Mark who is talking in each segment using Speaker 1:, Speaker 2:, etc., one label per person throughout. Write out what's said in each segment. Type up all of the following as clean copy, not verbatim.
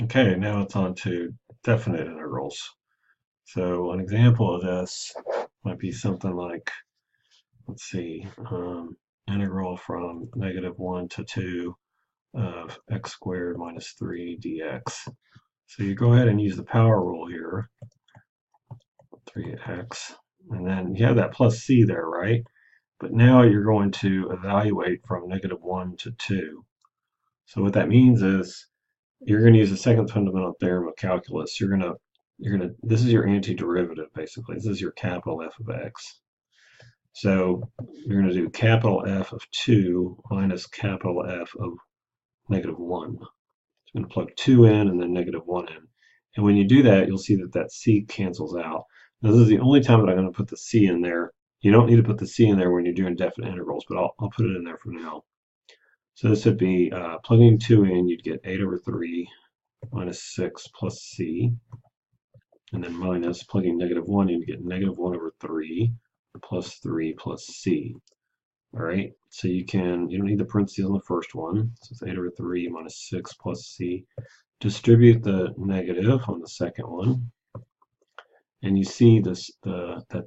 Speaker 1: Okay, now it's on to definite integrals. So an example of this might be something like, let's see, integral from -1 to 2 of x squared minus 3 dx. So you go ahead and use the power rule here, 3x, and then you have that plus c there, right? But now you're going to evaluate from -1 to 2. So what that means is you're going to use the second fundamental theorem of calculus. This is your antiderivative, basically. This is your capital F of x. So you're going to do capital F of 2 minus capital F of -1. So I'm going to plug 2 in and then -1 in. And when you do that, you'll see that that c cancels out. Now, this is the only time that I'm going to put the c in there. You don't need to put the c in there when you're doing definite integrals, but I'll put it in there for now. So this would be plugging 2 in, you'd get 8 over 3 minus 6 plus c, and then minus plugging -1 in, you get -1 over 3 plus 3 plus c. All right, so you don't need the parentheses on the first one, so it's 8 over 3 minus 6 plus c. Distribute the negative on the second one, and you see that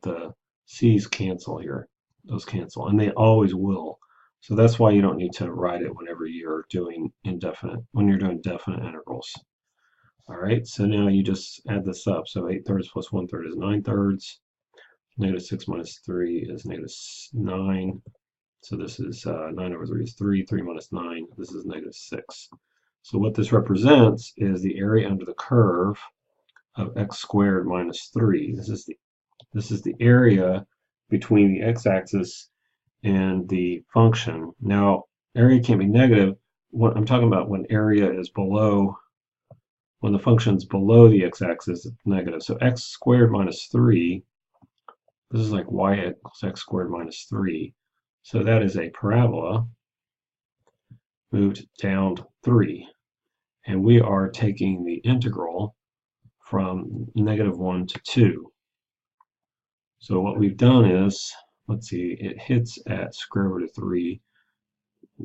Speaker 1: the c's cancel here. Those cancel, and they always will. So that's why you don't need to write it whenever you're doing when you're doing definite integrals. All right, so now you just add this up. So 8 thirds plus 1 third is 9 thirds. -6 minus 3 is -9. So this is 9 over 3 is 3. 3 minus 9, this is -6. So what this represents is the area under the curve of x squared minus 3. This is the area between the x-axis and the function. Now, area can't be negative. What I'm talking about when area is below, when the function's below the x-axis, it's negative. So x squared minus 3, this is like y equals x squared minus 3. So that is a parabola moved down 3. And we are taking the integral from -1 to 2. So what we've done is, let's see, it hits at square root of 3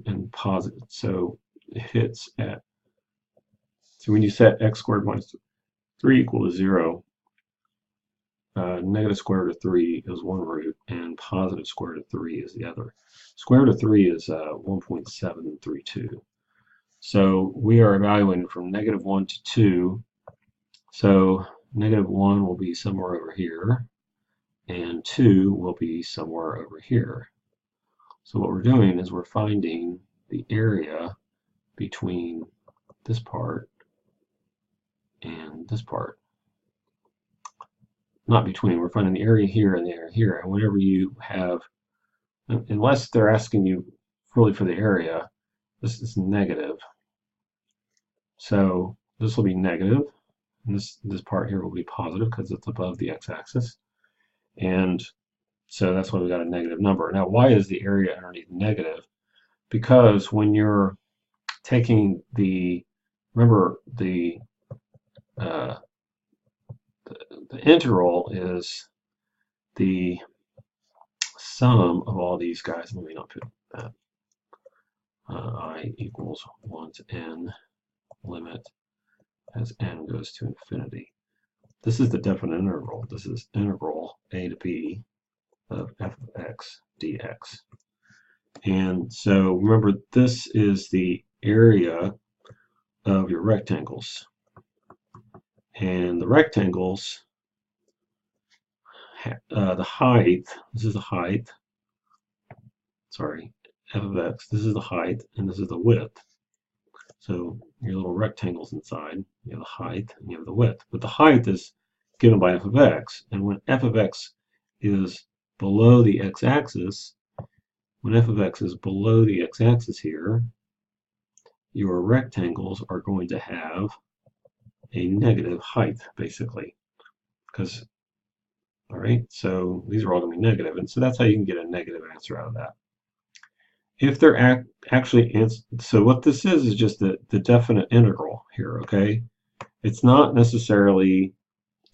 Speaker 1: and positive. So it hits at, so when you set x squared minus 3 equal to 0, negative square root of 3 is one root, and positive square root of 3 is the other. Square root of 3 is 1.732. So we are evaluating from -1 to 2. So -1 will be somewhere over here, and 2 will be somewhere over here. So what we're doing is we're finding the area between this part and this part. Not between, we're finding the area here and the area here. And whenever you have, unless they're asking you really for the area, this is negative. So this will be negative, and this part here will be positive because it's above the x-axis. And so that's why we got a negative number. Now, why is the area underneath negative? Because when you're taking remember the integral is the sum of all these guys. Let me not put that. I equals 1 to n, limit as n goes to infinity. This is the definite integral. This is integral a to b of f of x dx. And so remember, this is the area of your rectangles. And the rectangles, the height, this is the height, sorry, f of x, this is the height, and this is the width. So your little rectangles inside, you have the height and you have the width. But the height is given by f of x. And when f of x is below the x-axis, when f of x is below the x-axis here, your rectangles are going to have a negative height, basically. Because, all right, so these are all going to be negative. And so that's how you can get a negative answer out of that. If they're actually, so what this is just the definite integral here, okay? It's not necessarily,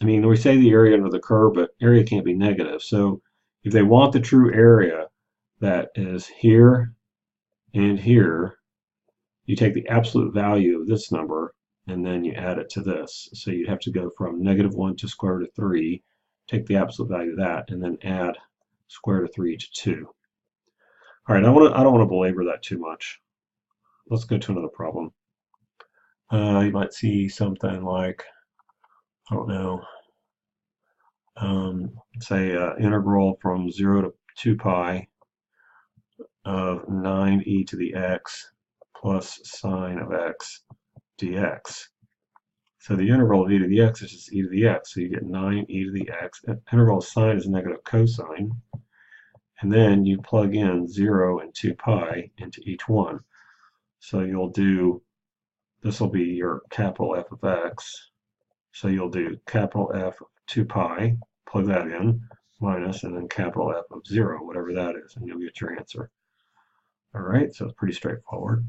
Speaker 1: I mean, we say the area under the curve, but area can't be negative. So if they want the true area that is here and here, you take the absolute value of this number and then you add it to this. So you'd have to go from -1 to square root of 3, take the absolute value of that, and then add square root of 3 to 2. All right, I don't want to belabor that too much. Let's go to another problem. You might see something like, I don't know, say integral from 0 to 2 pi of 9e to the x plus sine of x dx. So the integral of e to the x is just e to the x. So you get 9e to the x. Integral of sine is negative cosine. And then you plug in 0 and 2 pi into each one. So you'll do, this will be your capital F of x. So you'll do capital F of 2 pi, plug that in, minus, and then capital F of 0, whatever that is, and you'll get your answer. All right, so it's pretty straightforward.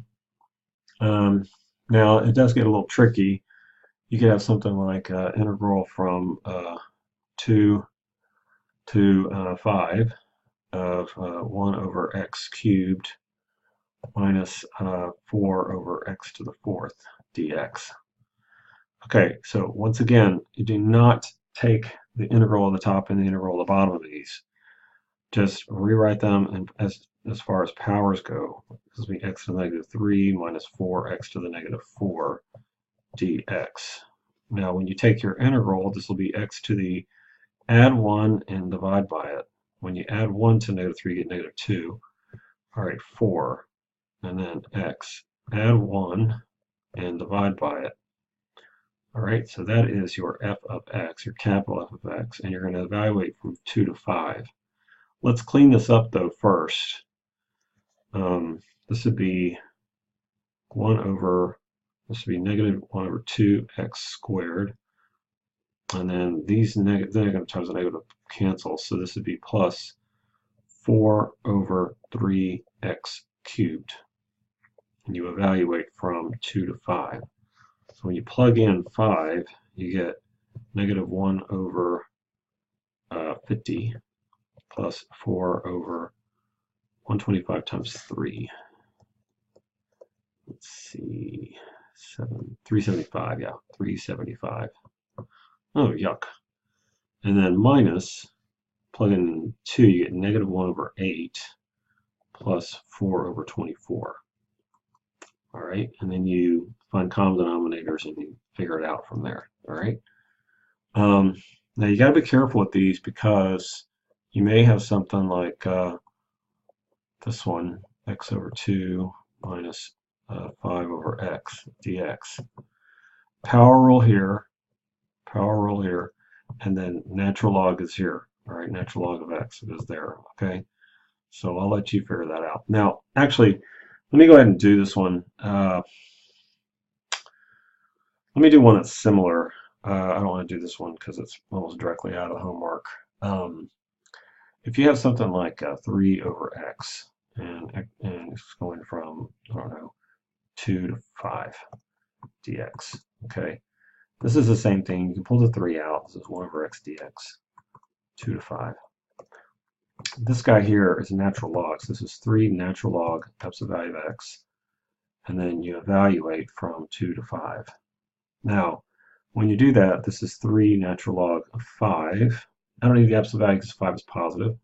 Speaker 1: Now, it does get a little tricky. You could have something like integral from 2 to 5 of 1 over x cubed minus 4 over x to the 4th dx. Okay, so once again, you do not take the integral of the top and the integral of the bottom of these. Just rewrite them as far as powers go. This will be x to the -3 minus 4x to the -4 dx. Now, when you take your integral, this will be x to the add 1 and divide by it. When you add 1 to -3, you get -2. All right, 4. And then x, add 1 and divide by it. All right, so that is your f of x, your capital F of x, and you're going to evaluate from 2 to 5. Let's clean this up though first. This would be 1 over, this would be -1 over 2x squared. And then these negative times the negative cancel, so this would be plus 4 over 3x cubed. And you evaluate from 2 to 5. So when you plug in 5, you get -1 over 50 plus 4 over 125 times 3. Let's see, 375, yeah, 375. Oh, yuck. And then minus, plug in 2, you get -1 over 8 plus 4 over 24. All right, and then you find common denominators and you figure it out from there. All right. Now you got to be careful with these because you may have something like this one, x over 2 minus 5 over x dx. Power rule here, and then natural log is here. All right, natural log of x is there. Okay, so I'll let you figure that out. Now, actually, let me go ahead and do this one. Let me do one that's similar. I don't want to do this one because it's almost directly out of the homework. If you have something like 3 over x, and it's going from, I don't know, 2 to 5 dx, okay? This is the same thing. You can pull the 3 out. This is 1 over x dx, 2 to 5. This guy here is natural logs. This is 3 natural log absolute value of x, and then you evaluate from 2 to 5. Now, when you do that, this is 3 natural log of 5. I don't need the absolute value because 5 is positive,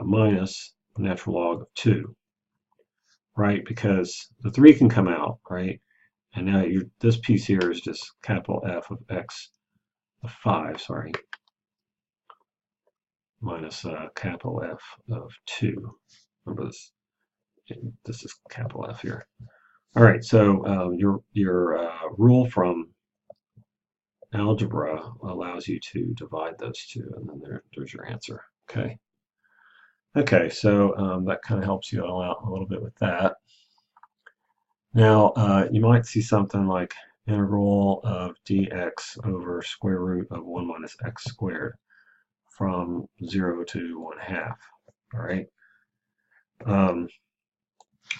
Speaker 1: minus the natural log of 2, right? Because the 3 can come out, right? And now this piece here is just capital F of x of 5, sorry, minus capital F of 2. Remember this is capital F here. All right, so your rule from algebra allows you to divide those two, and then there's your answer. Okay. Okay, so that kind of helps you all out a little bit with that. Now, you might see something like integral of dx over square root of 1 minus x squared from 0 to 1/2. All right.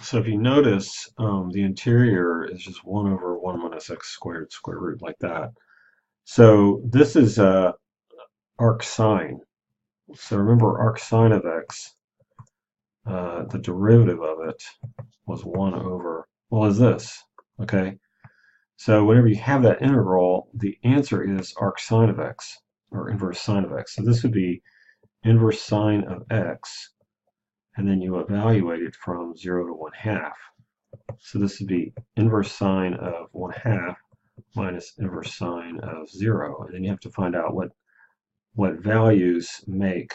Speaker 1: So if you notice, the interior is just 1 over 1 minus x squared square root like that. So this is arc sine. So remember arc sine of x, the derivative of it was 1 over, well, is this, okay? So whenever you have that integral, the answer is arc sine of x, or inverse sine of x. So this would be inverse sine of x, and then you evaluate it from 0 to 1/2. So this would be inverse sine of 1/2 minus inverse sine of 0. And then you have to find out what values make.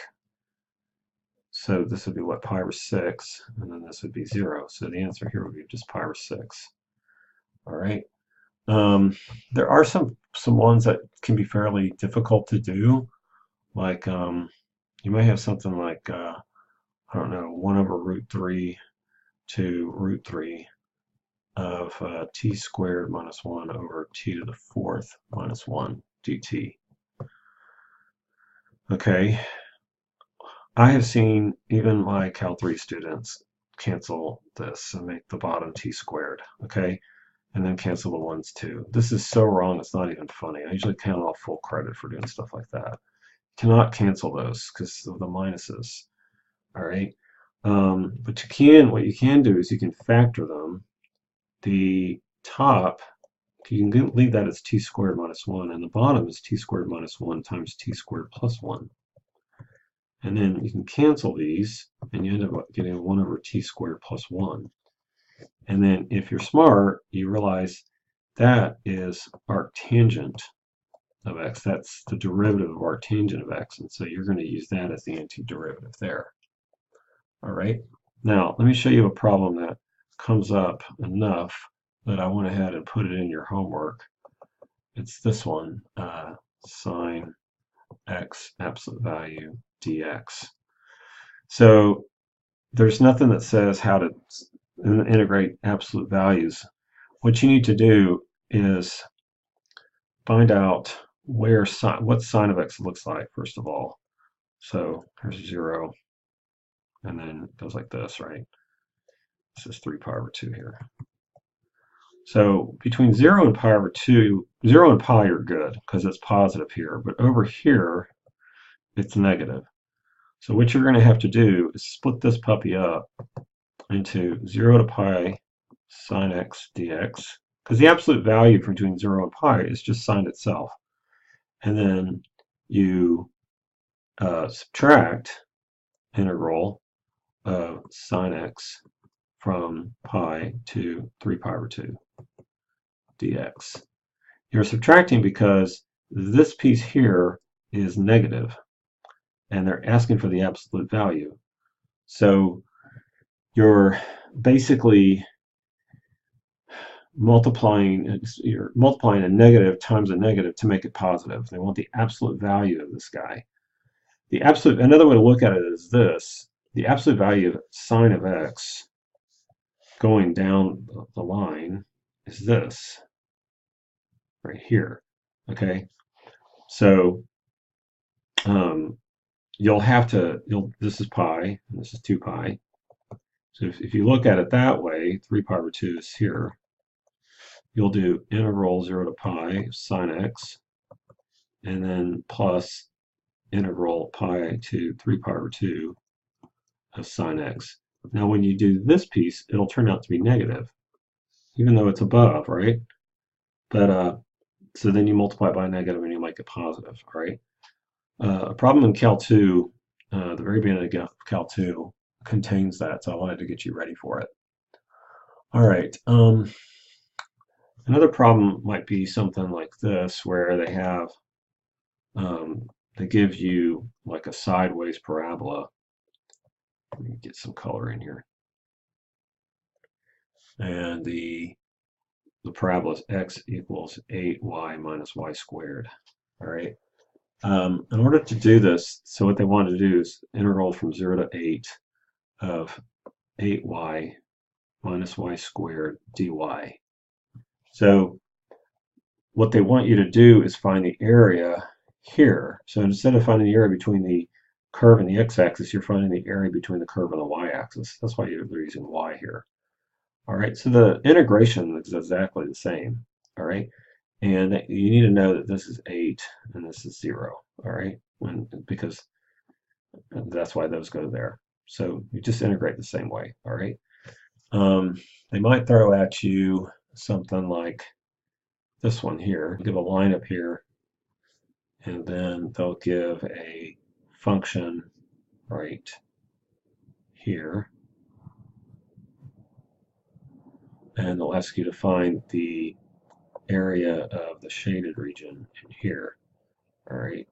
Speaker 1: So this would be what, pi over 6, and then this would be 0. So the answer here would be just pi over 6. All right. There are some ones that can be fairly difficult to do, like you may have something like I don't know, 1 over root 3 to root 3 of t squared minus 1 over t to the 4th minus 1 dt. Okay, I have seen even my Cal 3 students cancel this and make the bottom t squared, okay, and then cancel the ones too. This is so wrong, it's not even funny. I usually count off full credit for doing stuff like that. Cannot cancel those because of the minuses, all right? But what you can do is you can factor them. The top, you can leave that as t squared minus 1, and the bottom is t squared minus 1 times t squared plus 1. And then you can cancel these, and you end up getting 1 over t squared plus 1. And then if you're smart, you realize that is arctangent of x. That's the derivative of arctangent of x. And so you're going to use that as the antiderivative there. All right. Now, let me show you a problem that comes up enough that I went ahead and put it in your homework. It's this one, sine x absolute value dx. So there's nothing that says how to integrate absolute values. What you need to do is find out what sine of x looks like, first of all. So here's 0, and then it goes like this, right? This is 3 pi over 2 here. So between 0 and pi over 2, 0 and pi are good because it's positive here, but over here it's negative. So what you're going to have to do is split this puppy up into 0 to pi sine x dx, because the absolute value between 0 and pi is just sine itself. And then you subtract integral of sine x from pi to 3 pi over 2 dx. You're subtracting because this piece here is negative, and they're asking for the absolute value. So you're basically multiplying a negative times a negative to make it positive. They want the absolute value of this guy. Another way to look at it is this: the absolute value of sine of x going down the line is this right here. Okay, so this is pi, and this is 2 pi. So if you look at it that way, 3 pi over 2 is here. You'll do integral 0 to pi sine x, and then plus integral pi to 3 pi over 2 of sine x. Now when you do this piece, it'll turn out to be negative, even though it's above, right? But so then you multiply it by negative and you make it positive, all right? A problem in Cal 2, the very beginning of Cal 2, contains that, so I wanted to get you ready for it. All right. Another problem might be something like this, where they give you like a sideways parabola. Let me get some color in here. And the parabola is x equals 8y minus y squared. All right. In order to do this, so what they want to do is integral from 0 to 8 of 8y minus y squared dy. So what they want you to do is find the area here. So instead of finding the area between the curve and the x-axis, you're finding the area between the curve and the y-axis. That's why they're using y here. All right, so the integration is exactly the same. All right, and you need to know that this is 8 and this is 0. All right, because that's why those go there. So you just integrate the same way. All right. They might throw at you something like this one here, give a line up here, and then they'll give a function right here, and they'll ask you to find the area of the shaded region in here. All right.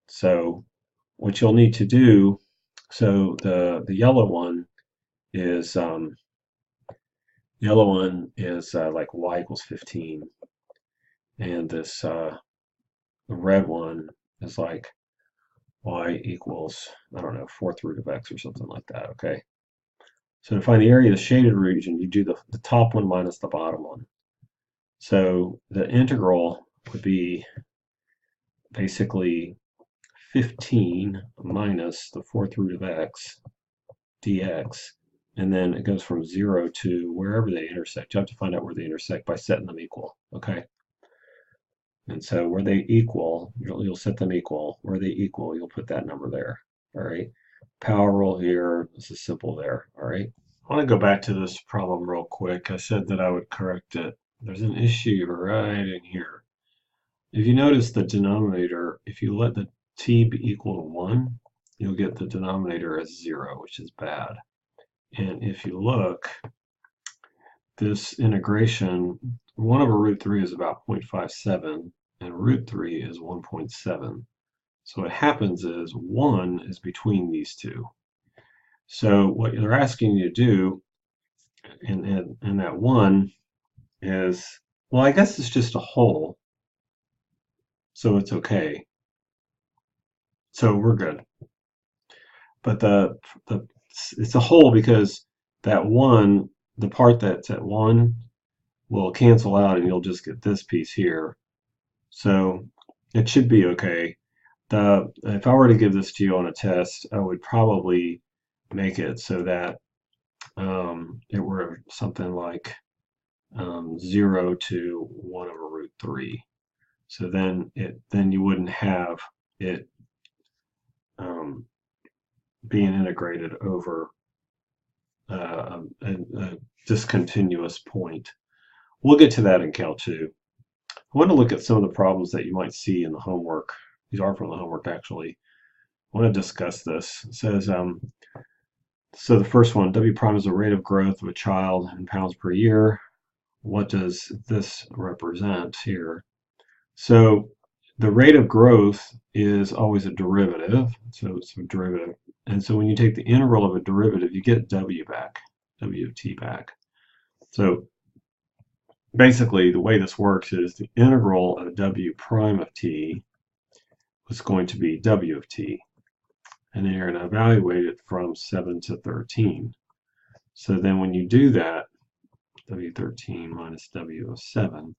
Speaker 1: So what you'll need to do, so the yellow one is like y equals 15, and this the red one is like y equals, I don't know, fourth root of x or something like that. Okay. So to find the area of the shaded region, you do the top one minus the bottom one. So the integral would be basically 15 minus the fourth root of x dx, and then it goes from 0 to wherever they intersect. You have to find out where they intersect by setting them equal, okay? And so where they equal, you'll set them equal. Where they equal, you'll put that number there, all right? Power rule here, this is simple there, all right? I want to go back to this problem real quick. I said that I would correct it. There's an issue right in here. If you notice the denominator, if you let the t be equal to 1, you'll get the denominator as 0, which is bad. And if you look, this integration, 1 over root 3 is about 0.57, and root 3 is 1.7. So what happens is 1 is between these two. So what they're asking you to do in that 1 is, well, I guess it's just a whole, so it's okay. So we're good. But it's a whole because that 1, the part that's at 1 will cancel out and you'll just get this piece here. So it should be okay. If I were to give this to you on a test, I would probably make it so that it were something like 0 to 1 over root 3. So then you wouldn't have it being integrated over a discontinuous point. We'll get to that in Cal 2. I want to look at some of the problems that you might see in the homework. These are from the homework, actually. I want to discuss this. It says, so the first one, W prime is the rate of growth of a child in pounds per year. What does this represent here? So the rate of growth is always a derivative. So it's a derivative. And so when you take the integral of a derivative, you get W back, W of t back. So basically, the way this works is the integral of W prime of t is going to be W of t. And then you're going to evaluate it from 7 to 13. So then when you do that, W13 minus W of 7,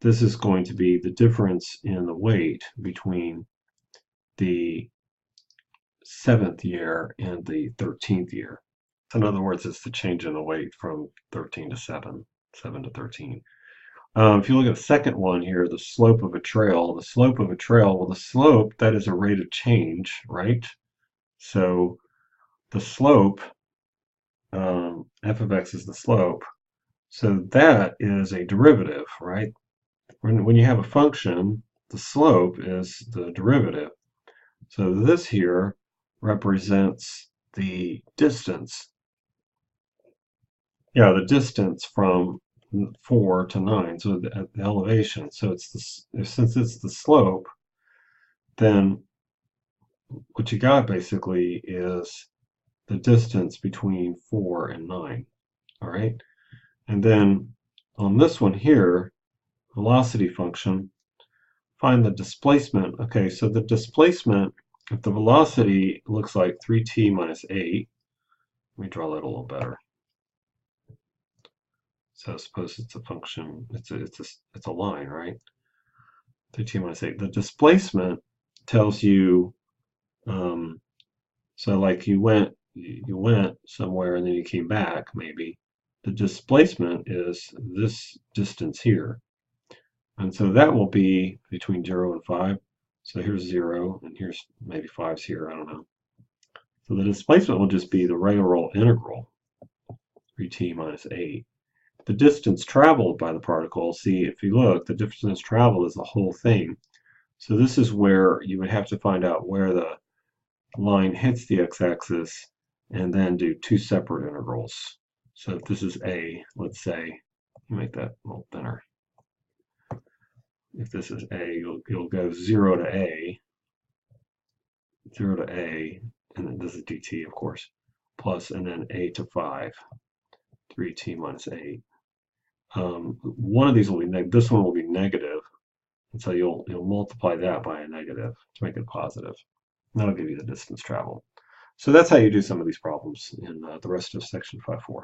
Speaker 1: this is going to be the difference in the weight between the 7th year and the 13th year. In other words, it's the change in the weight from 13 to 7, 7 to 13. If you look at the second one here, the slope of a trail, well, the slope, that is a rate of change, right? So the slope, f of x is the slope. So that is a derivative, right? When you have a function, the slope is the derivative. So this here represents the distance. Yeah, the distance from 4 to 9, so the elevation. So it's since it's the slope, then what you got basically is the distance between 4 and 9. All right, and then on this one here, velocity function, find the displacement. Okay, so the displacement, if the velocity looks like 3t minus 8, let me draw that a little better. So suppose it's a function, it's a line, right? 3t minus 8. The displacement tells you, so like you went somewhere and then you came back, maybe. The displacement is this distance here. And so that will be between 0 and 5. So here's 0, and here's maybe 5's here, I don't know. So the displacement will just be the regular old integral, 3t minus 8. The distance traveled by the particle, see, if you look, the distance traveled is the whole thing. So this is where you would have to find out where the line hits the x-axis and then do two separate integrals. So if this is a, let's say, make that a little thinner. If this is a, you'll go 0 to a, 0 to a, and then this is dt, of course, plus, and then a to 5, 3t minus 8. One of these will be this one will be negative, and so you'll multiply that by a negative to make it positive. And that'll give you the distance traveled. So that's how you do some of these problems in the rest of section 5.4.